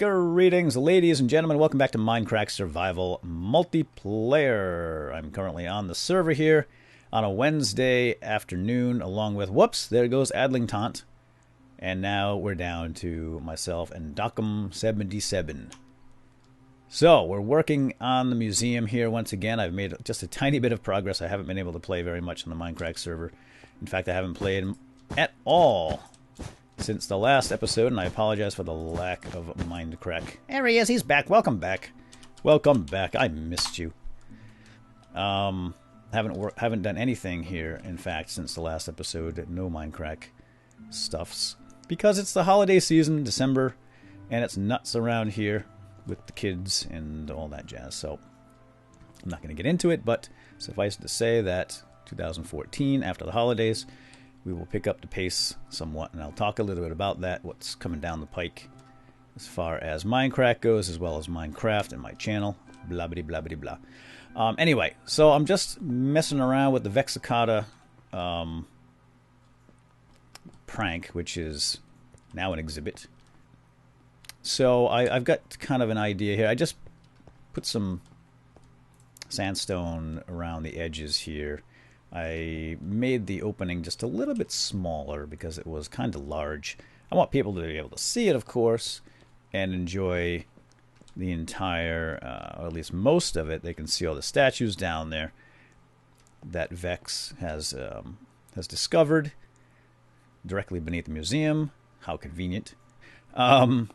Greetings, ladies and gentlemen. Welcome back to Minecraft Survival Multiplayer. I'm currently on the server here on a Wednesday afternoon, along with, whoops, there goes Adlingtaunt. And now we're down to myself and Dockham77. So, we're working on the museum here once again. I've made just a tiny bit of progress. I haven't been able to play very much on the Minecraft server. In fact, I haven't played at all since the last episode, and I apologize for the lack of Mindcrack. There he is, he's back. Welcome back. Welcome back. I missed you. Haven't done anything here, in fact, since the last episode. No Mindcrack stuffs. Because it's the holiday season, December, and it's nuts around here with the kids and all that jazz. So, I'm not going to get into it, but suffice it to say that 2014, after the holidays, we will pick up the pace somewhat, and I'll talk a little bit about that, what's coming down the pike as far as Minecraft goes, as well as Minecraft and my channel, blah blah blah blah blah. Anyway, so I'm just messing around with the Vexicata prank, which is now an exhibit. So I've got kind of an idea here. I just put some sandstone around the edges here. I made the opening just a little bit smaller because it was kind of large. I want people to be able to see it, of course, and enjoy the entire, or at least most of it. They can see all the statues down there that Vex has discovered directly beneath the museum. How convenient. But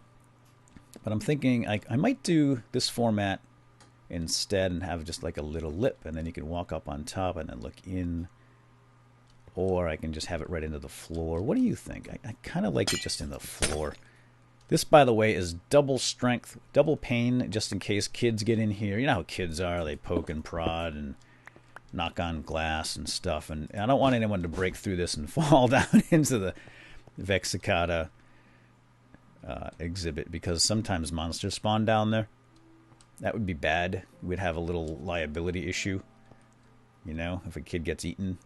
I'm thinking I might do this format instead and have just like a little lip, and then you can walk up on top and then look in, or I can just have it right into the floor. What do you think? I kind of like it just in the floor. This, by the way, is double strength, double pane, just in case kids get in here. You know how kids are. They poke and prod and knock on glass and stuff, and I don't want anyone to break through this and fall down into the Vexicata exhibit, because sometimes monsters spawn down there. That would be bad. We'd have a little liability issue. You know, if a kid gets eaten,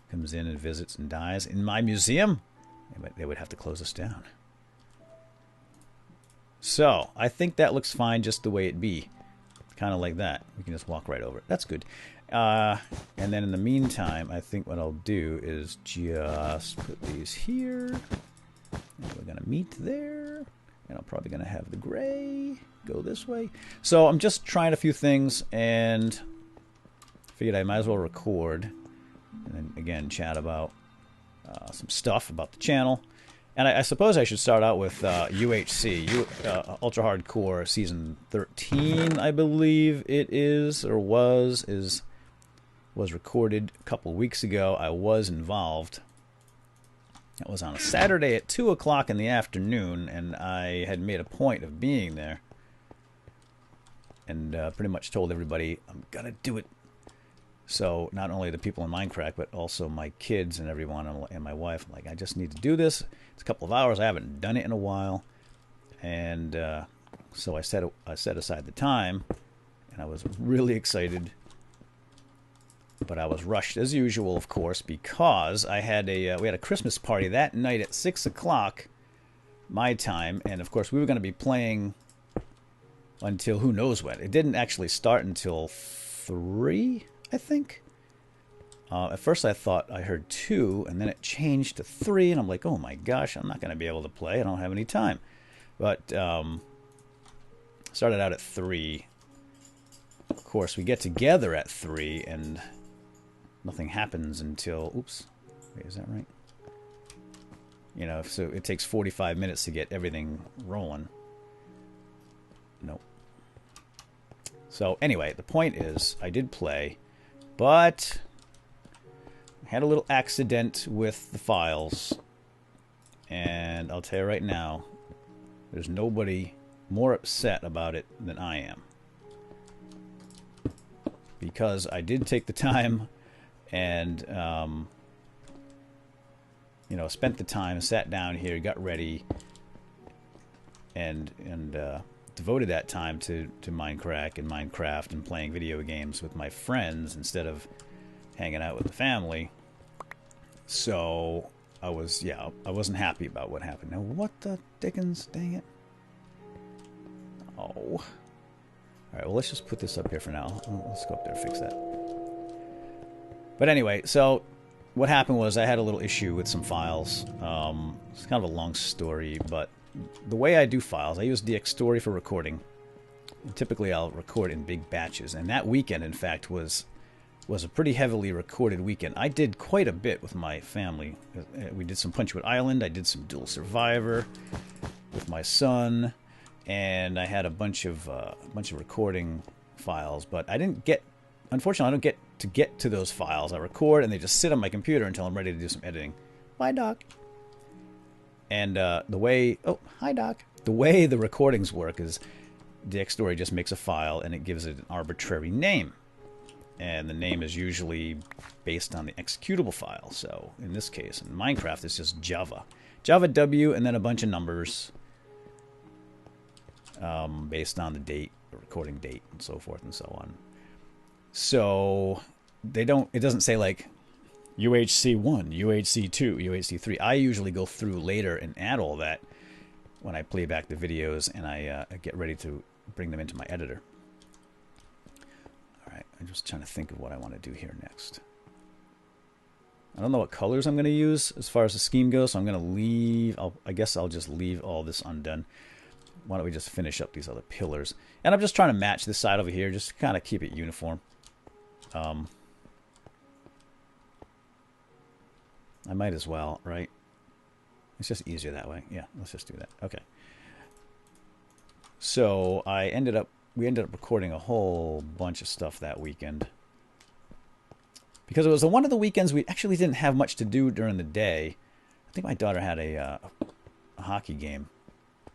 comes in and visits and dies in my museum, they would have to close us down. So, I think that looks fine just the way it be. Kind of like that. We can just walk right over it. That's good. And then in the meantime, I think what I'll do is just put these here. And we're going to meet there. And I'm probably going to have the gray go this way. So I'm just trying a few things and figured I might as well record. And then again, chat about some stuff about the channel. And I suppose I should start out with UHC, Ultra Hardcore Season 13, I believe it is, or was recorded a couple weeks ago. I was involved. It was on a Saturday at 2 o'clock in the afternoon, and I had made a point of being there. And pretty much told everybody, I'm going to do it. So not only the people in Minecraft, but also my kids and everyone and my wife. I'm like, I just need to do this. It's a couple of hours. I haven't done it in a while. And so I set aside the time, and I was really excited. But I was rushed as usual, of course, because I had we had a Christmas party that night at 6 o'clock my time, and of course we were going to be playing until who knows when. It didn't actually start until 3, I think. At first I thought I heard 2, and then it changed to 3, and I'm like, oh my gosh, I'm not going to be able to play. I don't have any time. But started out at 3. Of course, we get together at 3, and nothing happens until, oops, wait, is that right? You know, so it takes 45 minutes to get everything rolling. Nope. So anyway, the point is, I did play, but I had a little accident with the files. And I'll tell you right now, there's nobody more upset about it than I am. Because I did take the time and, you know, spent the time, sat down here, got ready, and devoted that time to Minecraft and playing video games with my friends instead of hanging out with the family. So I wasn't happy about what happened. Now, what the dickens, dang it. All right, well, let's just put this up here for now. Let's go up there and fix that. But anyway, so what happened was I had a little issue with some files. It's kind of a long story, but the way I do files, I use DxStory for recording. And typically, I'll record in big batches. And that weekend, in fact, was a pretty heavily recorded weekend. I did quite a bit with my family. We did some Punchwood Island. I did some Dual Survivor with my son. And I had a bunch of recording files, but I didn't get. Unfortunately, I don't get to those files. I record, and they just sit on my computer until I'm ready to do some editing. Bye, Doc. And the way, oh, hi, Doc. The way the recordings work is, DxStory just makes a file and it gives it an arbitrary name, and the name is usually based on the executable file. So in this case, in Minecraft, it's just Java, Java W, and then a bunch of numbers. Based on the date, the recording date, and so forth and so on. So it doesn't say like UHC1, UHC2, UHC3. I usually go through later and add all that when I play back the videos and I get ready to bring them into my editor. All right, I'm just trying to think of what I want to do here next. I don't know what colors I'm going to use as far as the scheme goes, so I'm going to leave. I guess I'll just leave all this undone. Why don't we just finish up these other pillars? And I'm just trying to match this side over here, just to kind of keep it uniform. I might as well, right? It's just easier that way. Yeah, let's just do that. Okay. So we ended up recording a whole bunch of stuff that weekend. Because it was one of the weekends we actually didn't have much to do during the day. I think my daughter had a hockey game.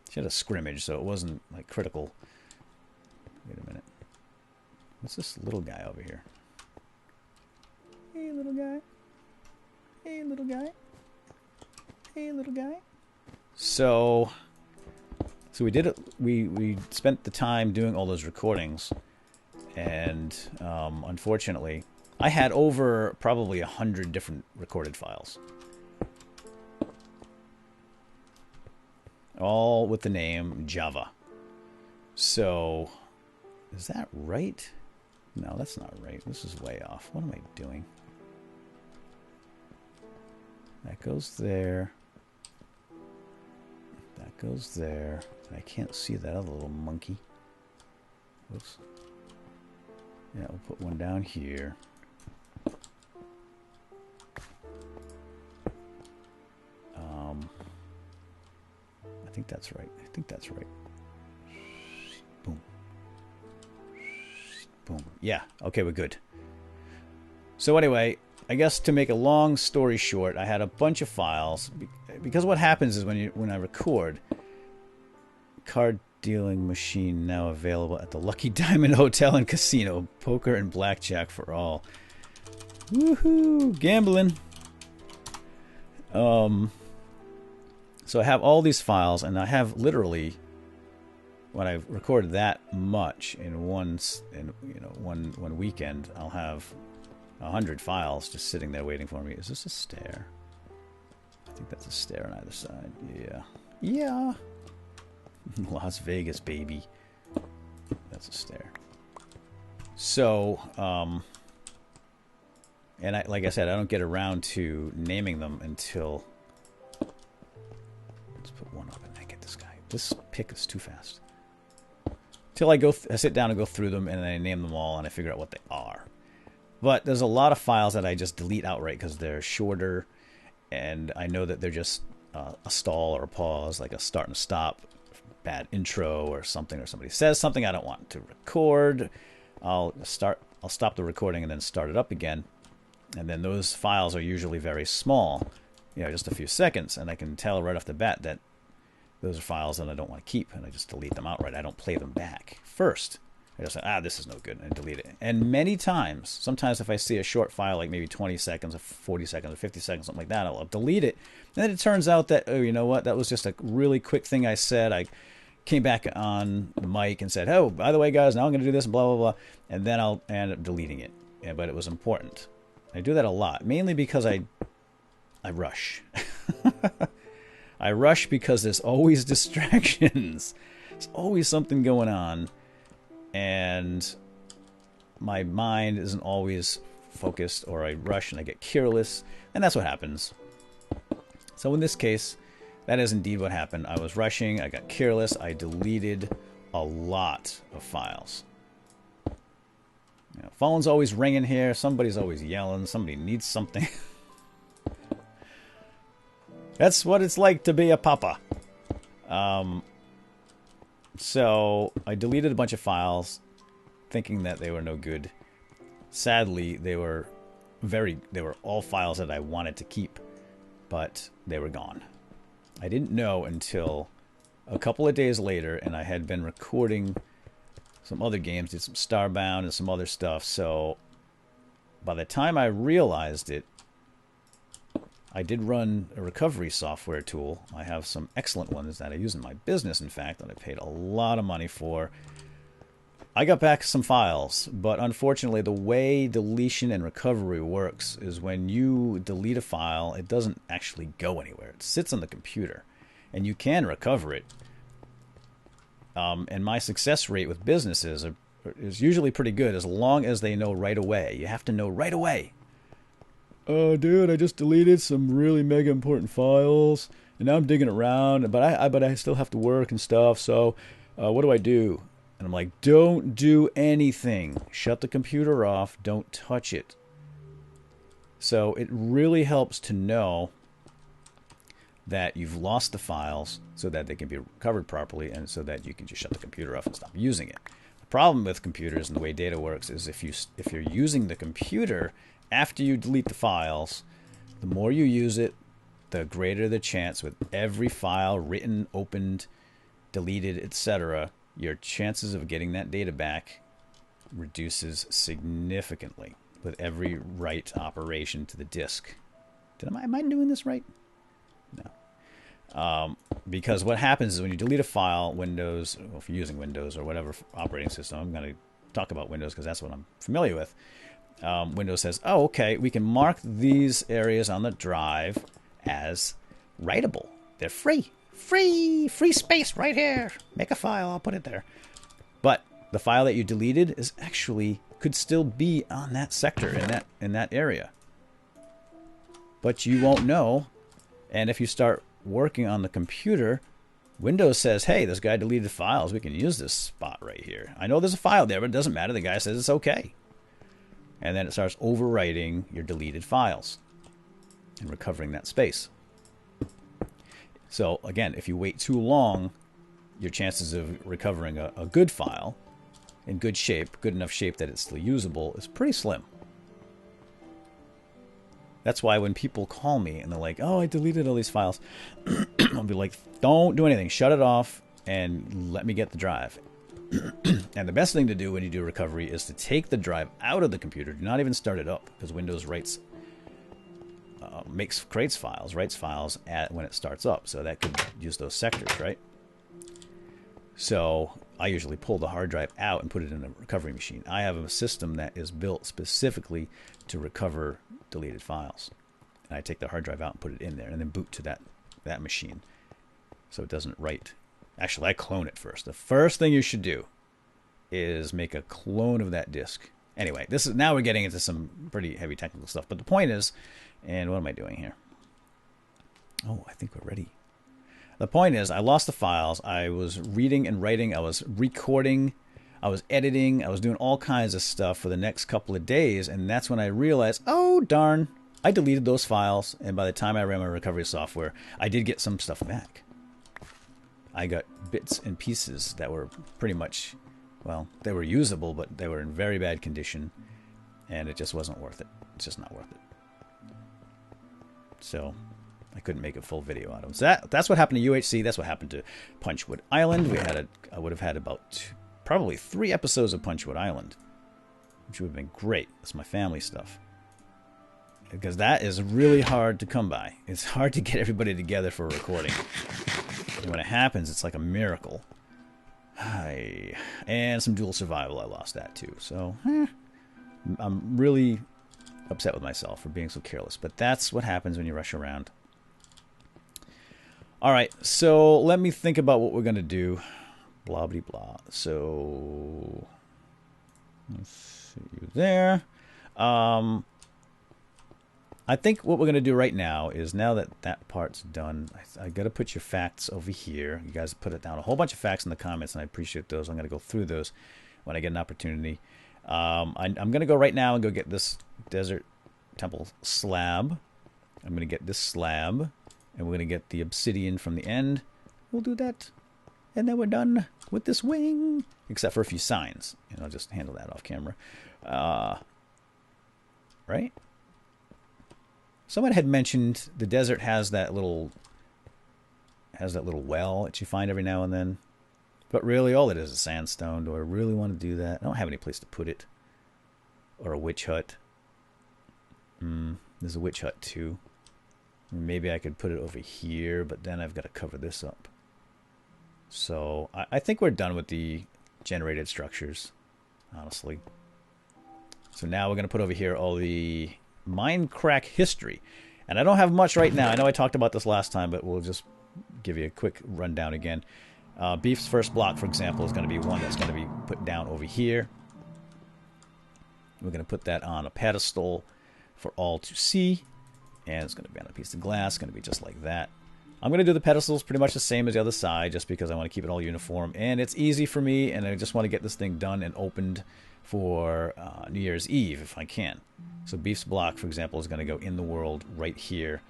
She had a scrimmage, so it wasn't like critical. Wait a minute. What's this little guy over here? Hey, little guy. Hey, little guy. Hey, little guy. So we did it. We spent the time doing all those recordings, and unfortunately, I had over probably 100 different recorded files. All with the name Java. So, is that right? No, that's not right. This is way off. What am I doing? That goes there. That goes there. I can't see that other little monkey. Whoops. Yeah, we'll put one down here. I think that's right. I think that's right. Boom. Boom. Yeah. Okay, we're good. So anyway, I guess to make a long story short, I had a bunch of files because what happens is when I record, card dealing machine now available at the Lucky Diamond Hotel and Casino, poker and blackjack for all. Woohoo! Gambling. So I have all these files, and I have literally, when I've recorded that much in one weekend, I'll have 100 files just sitting there waiting for me. Is this a stair? I think that's a stair on either side. Yeah. Yeah. Las Vegas, baby. That's a stair. So, and like I said, I don't get around to naming them until... Let's put one up and I get this guy. This pick is too fast. Till I sit down and go through them, and then I name them all, and I figure out what they are. But there's a lot of files that I just delete outright because they're shorter, and I know that they're just a stall or a pause, like a start and a stop, bad intro or something, or somebody says something I don't want to record. I'll stop the recording and then start it up again. And then those files are usually very small, just a few seconds, and I can tell right off the bat that those are files that I don't want to keep, and I just delete them outright. I don't play them back first. I just say, this is no good, and I delete it. And many times, sometimes if I see a short file, like maybe 20 seconds or 40 seconds or 50 seconds, something like that, I'll delete it. And then it turns out that, oh, you know what, that was just a really quick thing I said. I came back on the mic and said, oh, by the way, guys, now I'm going to do this, and blah, blah, blah. And then I'll end up deleting it. Yeah, but it was important. I do that a lot, mainly because I rush. I rush because there's always distractions. There's always something going on, and my mind isn't always focused, or I rush and I get careless, and that's what happens. So in this case, that is indeed what happened. I was rushing, I got careless, I deleted a lot of files. You know, phone's always ringing here, somebody's always yelling, somebody needs something. That's what it's like to be a papa. So I deleted a bunch of files thinking that they were no good. Sadly, they were all files that I wanted to keep, but they were gone. I didn't know until a couple of days later, and I had been recording some other games, did some Starbound and some other stuff, so by the time I realized it, I did run a recovery software tool. I have some excellent ones that I use in my business, in fact, that I paid a lot of money for. I got back some files, but unfortunately the way deletion and recovery works is when you delete a file, it doesn't actually go anywhere. It sits on the computer, and you can recover it. And my success rate with businesses is usually pretty good as long as they know right away. You have to know right away. Oh, dude, I just deleted some really mega important files, and now I'm digging around, but I still have to work and stuff, so what do I do? And I'm like, don't do anything. Shut the computer off. Don't touch it. So it really helps to know that you've lost the files so that they can be recovered properly, and so that you can just shut the computer off and stop using it. The problem with computers and the way data works is if you're using the computer after you delete the files, the more you use it, the greater the chance with every file written, opened, deleted, etc., your chances of getting that data back reduces significantly with every write operation to the disk. Am I doing this right? No. Because what happens is when you delete a file, Windows, well, if you're using Windows or whatever operating system, I'm going to talk about Windows because that's what I'm familiar with. Windows says, oh, okay, we can mark these areas on the drive as writable. They're free. Free space right here. Make a file, I'll put it there. But the file that you deleted is actually could still be on that sector in that area. But you won't know. And if you start working on the computer, Windows says, hey, this guy deleted files. We can use this spot right here. I know there's a file there, but it doesn't matter. The guy says it's okay. And then it starts overwriting your deleted files and recovering that space. So again, if you wait too long, your chances of recovering a good file in good shape, good enough shape that it's still usable, is pretty slim. That's why when people call me and they're like, oh, I deleted all these files, I'll be like, don't do anything. Shut it off and let me get the drive. And the best thing to do when you do recovery is to take the drive out of the computer. Do not even start it up, because Windows writes writes files when it starts up. So that could use those sectors, right? So I usually pull the hard drive out and put it in a recovery machine. I have a system that is built specifically to recover deleted files. And I take the hard drive out and put it in there, and then boot to that machine so it doesn't write. Actually, I clone it first. The first thing you should do is make a clone of that disk. Anyway, now we're getting into some pretty heavy technical stuff. But the point is, and what am I doing here? Oh, I think we're ready. The point is, I lost the files. I was reading and writing. I was recording. I was editing. I was doing all kinds of stuff for the next couple of days. And that's when I realized, oh, darn, I deleted those files. And by the time I ran my recovery software, I did get some stuff back. I got bits and pieces that were pretty much, well, they were usable, but they were in very bad condition. And it just wasn't worth it. It's just not worth it. So I couldn't make a full video out of them. So that's what happened to UHC. That's what happened to Punchwood Island. I would have had about probably 3 episodes of Punchwood Island, which would have been great. That's my family stuff. Because that is really hard to come by. It's hard to get everybody together for a recording. And when it happens, it's like a miracle. And some dual survival, I lost that too. So, I'm really upset with myself for being so careless. But that's what happens when you rush around. Alright, so let me think about what we're going to do. Blah, blah, blah. So, let's see you there. I think what we're going to do right now is, now that that part's done, I got to put your facts over here. You guys put it down a whole bunch of facts in the comments, and I appreciate those. I'm going to go through those when I get an opportunity. I'm going to go right now and go get this desert temple slab. I'm going to get this slab, and we're going to get the obsidian from the end. We'll do that, and then we're done with this wing, except for a few signs, and I'll just handle that off camera. Right? Someone had mentioned the desert has that little well that you find every now and then. But really, all it is sandstone. Do I really want to do that? I don't have any place to put it. Or a witch hut. There's a witch hut too. Maybe I could put it over here, but then I've got to cover this up. So I think we're done with the generated structures, honestly. So now we're going to put over here all the Mindcrack history. And I don't have much right now. I know I talked about this last time, but we'll just give you a quick rundown again. Beef's first block, for example, is going to be one that's going to be put down over here. We're going to put that on a pedestal for all to see. And it's going to be on a piece of glass. Going to be just like that. I'm going to do the pedestals pretty much the same as the other side, just because I want to keep it all uniform. And it's easy for me, and I just want to get this thing done and opened for New Year's Eve, if I can. So Beef's block, for example, is going to go in the world right here.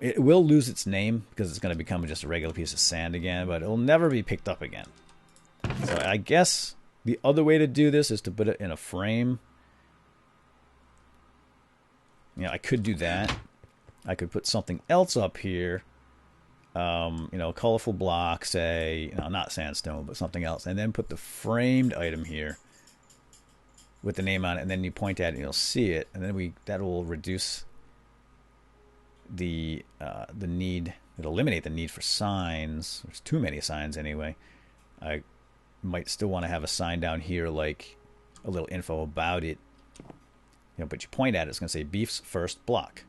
It will lose its name because it's going to become just a regular piece of sand again, but it will never be picked up again. So I guess the other way to do this is to put it in a frame. You know, I could do that. I could put something else up here. You know, a colorful block, say, you know, not sandstone, but something else, and then put the framed item here with the name on it, and then you point at it and you'll see it, and then that will reduce the need. It'll eliminate the need for signs. There's too many signs anyway. I might still want to have a sign down here, like a little info about it. You know, but you point at it, it's going to say Beef's first block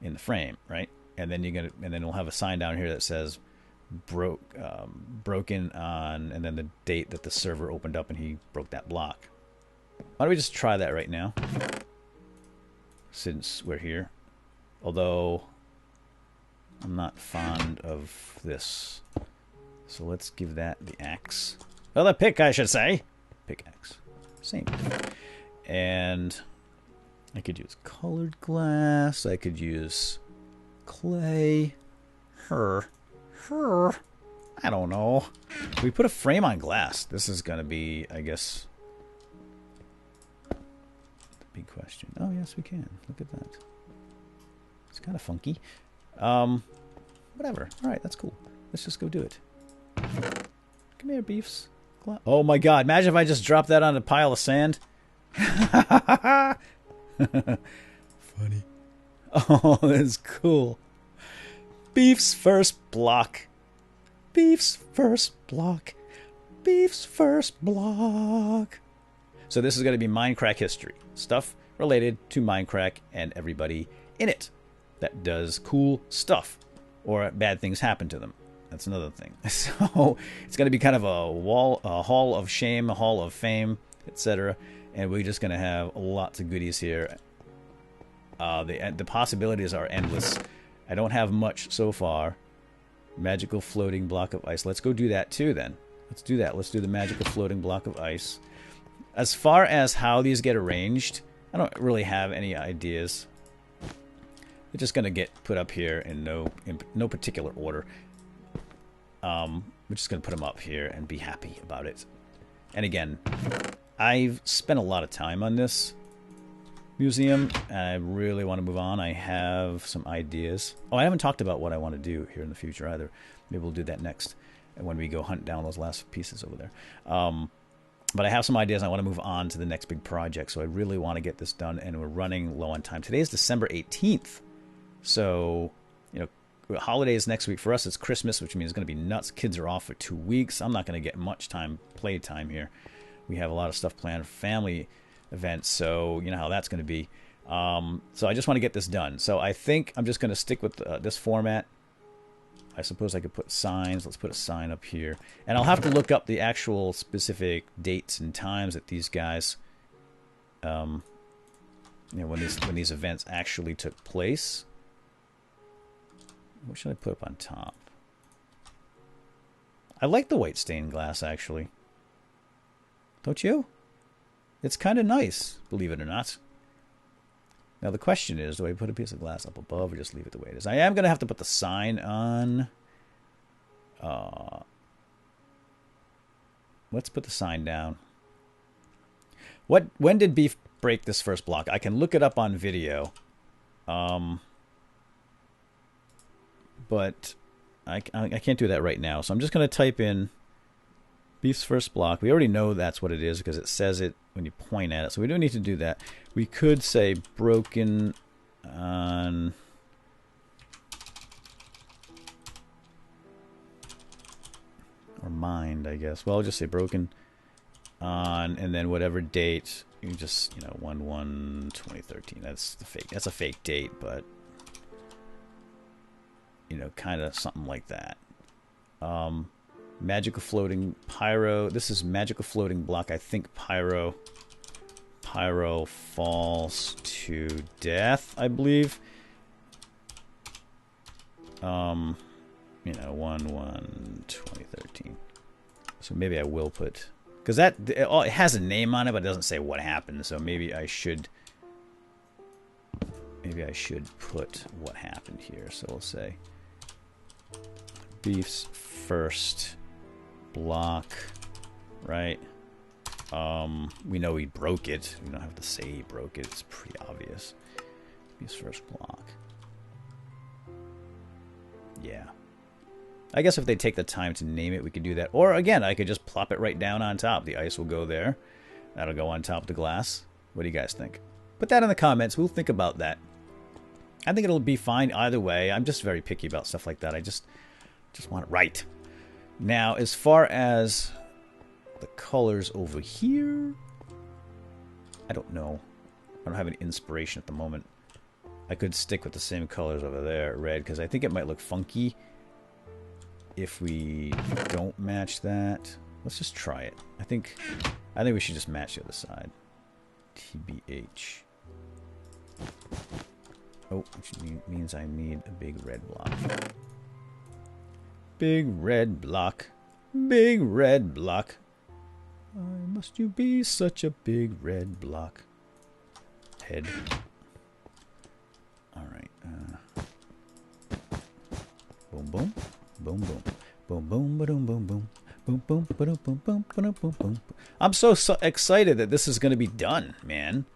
in the frame, right? And then and then we'll have a sign down here that says broken on, and then the date that the server opened up and he broke that block. Why don't we just try that right now, since we're here? Although I'm not fond of this, so let's give that the axe. Well, the pick, I should say. Pickaxe, same. And I could use colored glass. I could use clay. I don't know. We put a frame on glass. This is going to be, I guess, the big question. Oh, yes, we can. Look at that. It's kind of funky. Whatever. All right, that's cool. Let's just go do it. Come here, Beefs. Oh, my God. Imagine if I just dropped that on a pile of sand. Funny. Oh, that's cool. Beef's first block. Beef's first block. Beef's first block. So this is going to be Mindcrack history. Stuff related to Mindcrack and everybody in it that does cool stuff or bad things happen to them. That's another thing. So it's going to be kind of a hall of shame, a hall of fame, etc. And we're just going to have lots of goodies here. The possibilities are endless. I don't have much so far. Magical floating block of ice. Let's go do that too then. Let's do that. Let's do the magical floating block of ice. As far as how these get arranged, I don't really have any ideas. They're just going to get put up here in no particular order. We're just going to put them up here and be happy about it. And again, I've spent a lot of time on this museum, and I really want to move on. I have some ideas. Oh, I haven't talked about what I want to do here in the future either. Maybe we'll do that next when we go hunt down those last pieces over there. But I have some ideas. I want to move on to the next big project, so I really want to get this done, and we're running low on time. Today is December 18th, so, you know, holidays next week. For us, it's Christmas, which means it's going to be nuts. Kids are off for 2 weeks. I'm not going to get much play time here. We have a lot of stuff planned for family events, so you know how that's going to be. So I just want to get this done. So I think I'm just going to stick with this format I suppose I could put signs. Let's put a sign up here. And I'll have to look up the actual specific dates and times that these guys, you know, when these events actually took place. What should I put up on top? I like the white stained glass, actually. Don't you? It's kind of nice, believe it or not. Now the question is, do I put a piece of glass up above or just leave it the way it is? I am going to have to put the sign on. Let's put the sign down. When did Beef break this first block? I can look it up on video. But I can't do that right now. So I'm just going to type in Beef's first block. We already know that's what it is because it says it when you point at it. So we don't need to do that. We could say broken on... or mined, I guess. Well, I'll just say broken on, and then whatever date. You just, you know, 1/1/2013. That's the fake. That's a fake date, but you know, kind of something like that. Magical floating pyro. This is magical floating block. I think pyro falls to death, I believe. You know, 1/1/2013. So maybe I will put, because that it has a name on it, but it doesn't say what happened. So maybe I should put what happened here. So we'll say Beef's first block, right? We know he broke it. We don't have to say he broke it. It's pretty obvious. Beef's first block. Yeah. I guess if they take the time to name it, we could do that. Or again, I could just plop it right down on top. The ice will go there. That'll go on top of the glass. What do you guys think? Put that in the comments. We'll think about that. I think it'll be fine either way. I'm just very picky about stuff like that. I just want it right. Now, as far as the colors over here, I don't know. I don't have any inspiration at the moment. I could stick with the same colors over there, red, because I think it might look funky if we don't match that. Let's just try it. I think we should just match the other side. TBH. Oh, which means I need a big red block. Big red block. Big red block. Why must you be such a big red block? Head. Alright. Boom, boom. Boom, boom. Boom, boom, ba-doom, boom, boom. Boom, boom, ba-doom, boom, boom, ba-doom, boom, boom. I'm so excited that this is going to be done, man.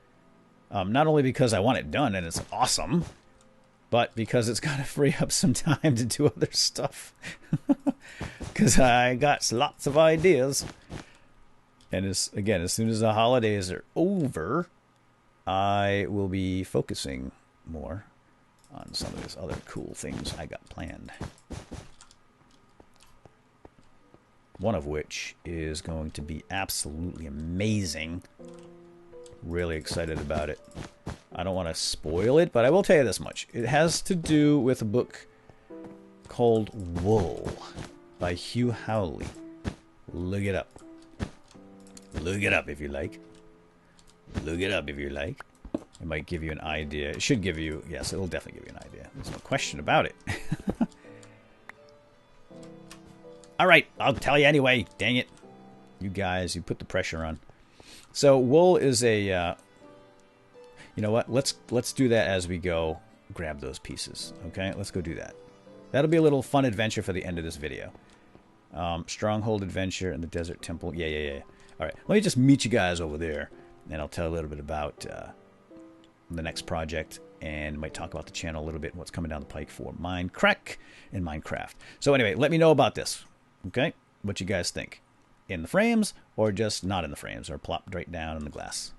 Not only because I want it done and it's awesome, but because it's going to free up some time to do other stuff. Because I got lots of ideas. And again, as soon as the holidays are over, I will be focusing more on some of these other cool things I got planned. One of which is going to be absolutely amazing. Really excited about it. I don't want to spoil it, but I will tell you this much. It has to do with a book called Wool by Hugh Howley. Look it up. Look it up if you like. Look it up if you like. It might give you an idea. It should give you... Yes, it'll definitely give you an idea. There's no question about it. Alright, I'll tell you anyway. Dang it. You guys, you put the pressure on. So, Wool is a... you know what? Let's do that as we go grab those pieces. Okay? Let's go do that. That'll be a little fun adventure for the end of this video. Stronghold Adventure and the Desert Temple. Yeah. Alright, let me just meet you guys over there. And I'll tell a little bit about the next project. And might talk about the channel a little bit and what's coming down the pike for Mindcrack and Minecraft. So anyway, let me know about this. Okay? What you guys think. In the frames, or just not in the frames, or plopped right down in the glass.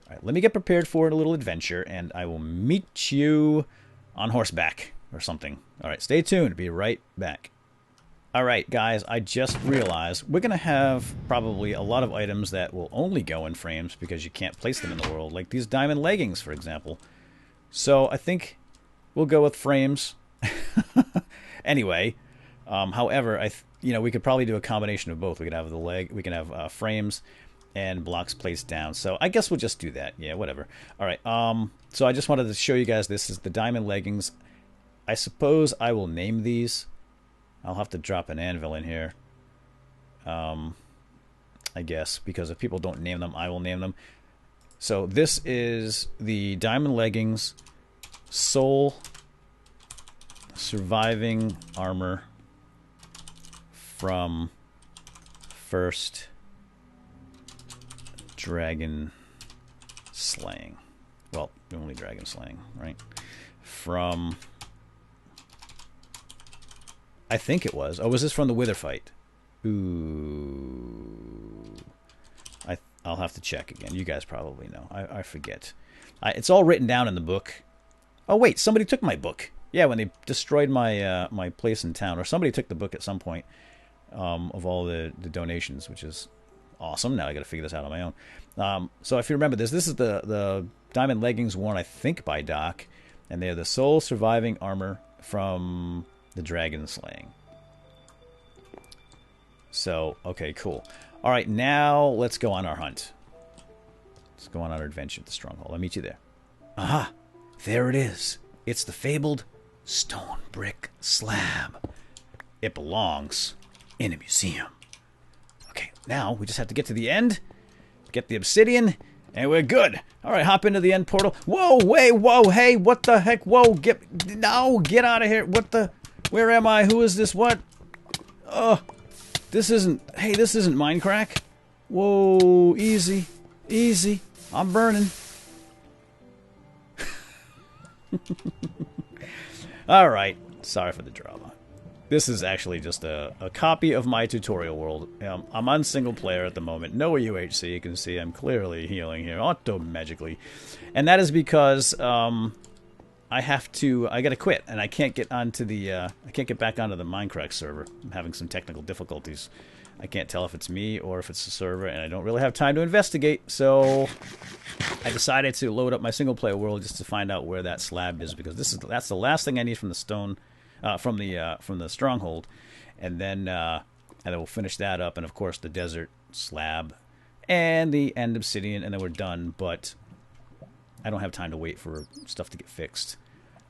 Alright, let me get prepared for a little adventure, and I will meet you on horseback, or something. Alright, stay tuned. Be right back. Alright, guys, I just realized we're going to have probably a lot of items that will only go in frames because you can't place them in the world, like these diamond leggings, for example. So I think we'll go with frames. Anyway, however, we could probably do a combination of both. We could have we can have frames and blocks placed down. So I guess we'll just do that. Yeah, whatever. All right. So I just wanted to show you guys, this is the diamond leggings. I suppose I will name these. I'll have to drop an anvil in here. I guess, because if people don't name them, I will name them. So this is the diamond leggings soul surviving armor from first dragon slaying. Well, only dragon slaying, right? From, I think it was. Oh, was this from the Wither fight? Ooh. I'll have to check again. You guys probably know. I forget. It's all written down in the book. Oh, wait. Somebody took my book. Yeah, when they destroyed my my place in town. Or somebody took the book at some point of all the donations, which is awesome. Now I got to figure this out on my own. So if you remember this is the diamond leggings worn, I think, by Doc. And they're the sole surviving armor from the dragon slaying. So, okay, cool. All right, now let's go on our hunt. Let's go on our adventure at the stronghold. I'll meet you there. Aha! There it is. It's the fabled stone brick slab. It belongs in a museum. Okay, now we just have to get to the end, get the obsidian, and we're good. All right, hop into the end portal. Whoa, wait, whoa, hey, what the heck? Whoa, get out of here. What the? Where am I? Who is this? What? This isn't Mindcrack. Whoa, easy, easy. I'm burning. All right, sorry for the drama. This is actually just a copy of my tutorial world. I'm on single player at the moment. No UHC. You can see I'm clearly healing here auto-magically. And that is because I gotta quit, and I can't get onto the I can't get back onto the Mindcrack server. I'm having some technical difficulties. I can't tell if it's me or if it's the server, and I don't really have time to investigate. So I decided to load up my single player world just to find out where that slab is, because that's the last thing I need from the stone, from the stronghold, and then we'll finish that up, and of course the desert slab and the end obsidian, and then we're done. But I don't have time to wait for stuff to get fixed.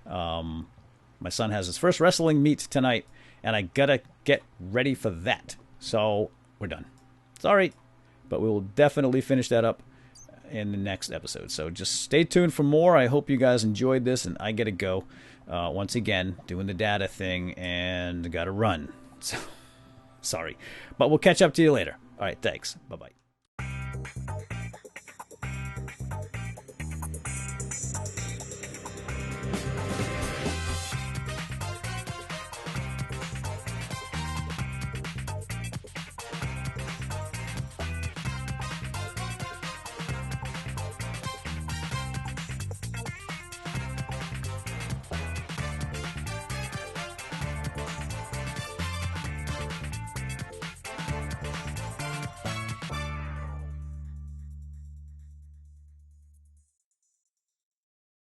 My son has his first wrestling meet tonight, and I gotta get ready for that. So we're done. Sorry, but we will definitely finish that up in the next episode. So just stay tuned for more. I hope you guys enjoyed this, and I gotta go. Once again, doing the data thing, and gotta run. So sorry, but we'll catch up to you later. All right, thanks. Bye-bye.